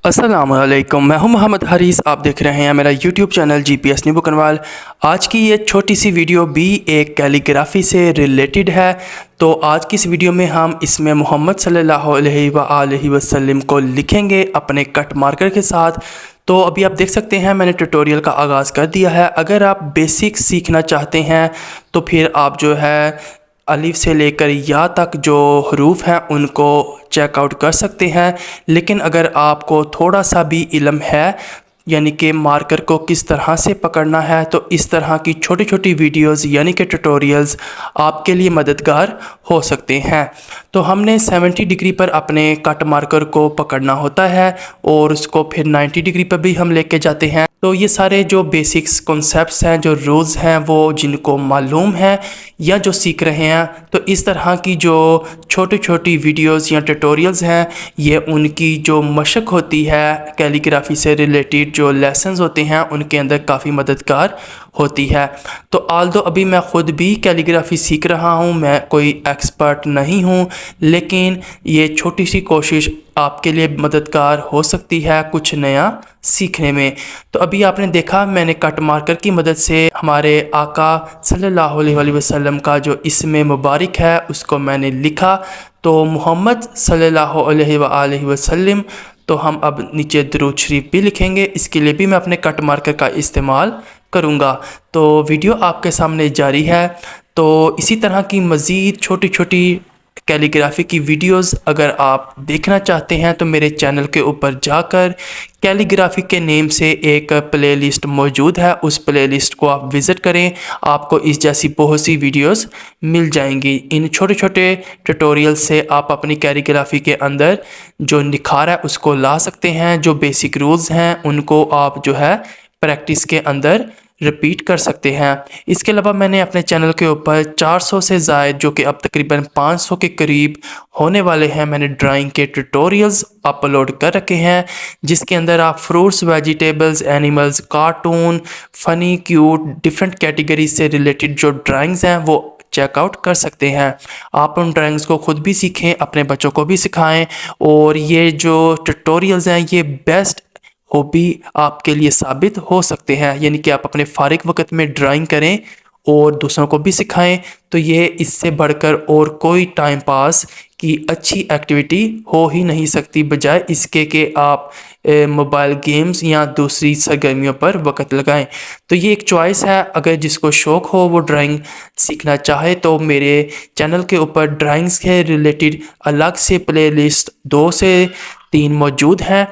अस्सलाम वालेकुम, मैं हूं मोहम्मद हारिस। आप देख रहे हैं मेरा यूट्यूब चैनल GPS न्यू बुकनवाल। आज की ये छोटी सी वीडियो भी एक कैलीग्राफी से रिलेटेड है। तो आज की इस वीडियो में हम इसमें मोहम्मद सल्लल्लाहु अलैहि वसल्लम को लिखेंगे अपने कट मार्कर के साथ। तो अभी आप देख सकते हैं मैंने ट्यूटोरियल का आगाज़ कर दिया है। अगर आप बेसिक सीखना चाहते हैं तो फिर आप जो है अलिफ से लेकर या तक जो हरूफ हैं उनको चेकआउट कर सकते हैं। लेकिन अगर आपको थोड़ा सा भी इल्म है यानी कि मार्कर को किस तरह से पकड़ना है, तो इस तरह की छोटी छोटी वीडियोस यानी कि ट्यूटोरियल्स आपके लिए मददगार हो सकते हैं। तो हमने 70 डिग्री पर अपने कट मार्कर को पकड़ना होता है और उसको फिर 90 डिग्री पर भी हम लेके जाते हैं। तो ये सारे जो बेसिक्स कॉन्सेप्ट्स हैं, जो रूल्स हैं, वो जिनको मालूम है या जो सीख रहे हैं, तो इस तरह की जो छोटी छोटी वीडियोस या ट्यूटोरियल्स हैं ये उनकी जो मशक होती है कैलीग्राफी से रिलेटेड जो लेसन्स होते हैं उनके अंदर काफ़ी मददगार होती है। तो आल्दो अभी मैं ख़ुद भी कैलीग्राफी सीख रहा हूँ, मैं कोई एक्सपर्ट नहीं हूँ, लेकिन ये छोटी सी कोशिश आपके लिए मददगार हो सकती है कुछ नया सीखने में। तो अभी आपने देखा मैंने कट मार्कर की मदद से हमारे आका सल्लल्लाहु अलैहि वसल्लम का जो इसमें मुबारक है उसको मैंने लिखा। तो मोहम्मद सल्लल्लाहु अलैहि वसल्लम। तो हम अब नीचे दुरूद शरीफ भी लिखेंगे, इसके लिए भी मैं अपने कट मार्कर का इस्तेमाल करूँगा। तो वीडियो आपके सामने जारी है। तो इसी तरह की मज़ीद छोटी छोटी कैलीग्राफी की वीडियोस अगर आप देखना चाहते हैं तो मेरे चैनल के ऊपर जाकर कैलीग्राफी के नेम से एक प्लेलिस्ट मौजूद है, उस प्लेलिस्ट को आप विज़िट करें, आपको इस जैसी बहुत सी वीडियोस मिल जाएंगी। इन छोटे छोटे ट्यूटोरियल से आप अपनी कैलीग्राफी के अंदर जो निखार है उसको ला सकते हैं। जो बेसिक रूल्स हैं उनको आप जो है प्रैक्टिस के अंदर रिपीट कर सकते हैं। इसके अलावा मैंने अपने चैनल के ऊपर 400 से ज़ायद, जो कि अब तकरीबन 500 के करीब होने वाले हैं, मैंने ड्राइंग के ट्यूटोरियल्स अपलोड कर रखे हैं, जिसके अंदर आप fruits, vegetables, animals, cartoon, funny, cute, different category से रिलेटेड जो ड्राइंग्स हैं वो चेकआउट कर सकते हैं। आप उन ड्राइंग्स को ख़ुद भी सीखें, अपने बच्चों को भी सिखाएं। और ये जो ट्यूटोरियल्स हैं ये बेस्ट हॉबी आपके लिए साबित हो सकते हैं, यानी कि आप अपने फारिग वक़्त में ड्राइंग करें और दूसरों को भी सिखाएं। तो ये इससे बढ़कर और कोई टाइम पास की अच्छी एक्टिविटी हो ही नहीं सकती, बजाय इसके कि आप मोबाइल गेम्स या दूसरी सरगर्मियों पर वक़्त लगाएं। तो ये एक चॉइस है, अगर जिसको शौक़ हो वो ड्राइंग सीखना चाहे तो मेरे चैनल के ऊपर ड्राइंग्स के रिलेटेड अलग से प्लेलिस्ट 2 से 3 मौजूद हैं,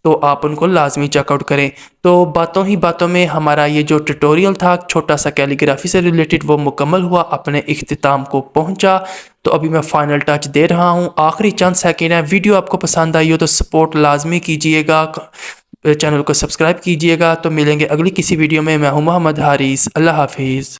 तो आप उनको लाजमी चेकआउट करें। तो बातों ही बातों में हमारा ये जो ट्यूटोरियल था छोटा सा कैलीग्राफी से रिलेटेड वो मुकम्मल हुआ, अपने इख्तिताम को पहुंचा। तो अभी मैं फ़ाइनल टच दे रहा हूं, आखिरी चंद सेकंड है। वीडियो आपको पसंद आई हो तो सपोर्ट लाजमी कीजिएगा, चैनल को सब्सक्राइब कीजिएगा। तो मिलेंगे अगली किसी वीडियो में। मैं हूं मोहम्मद हारिस। अल्लाह हाफिज़।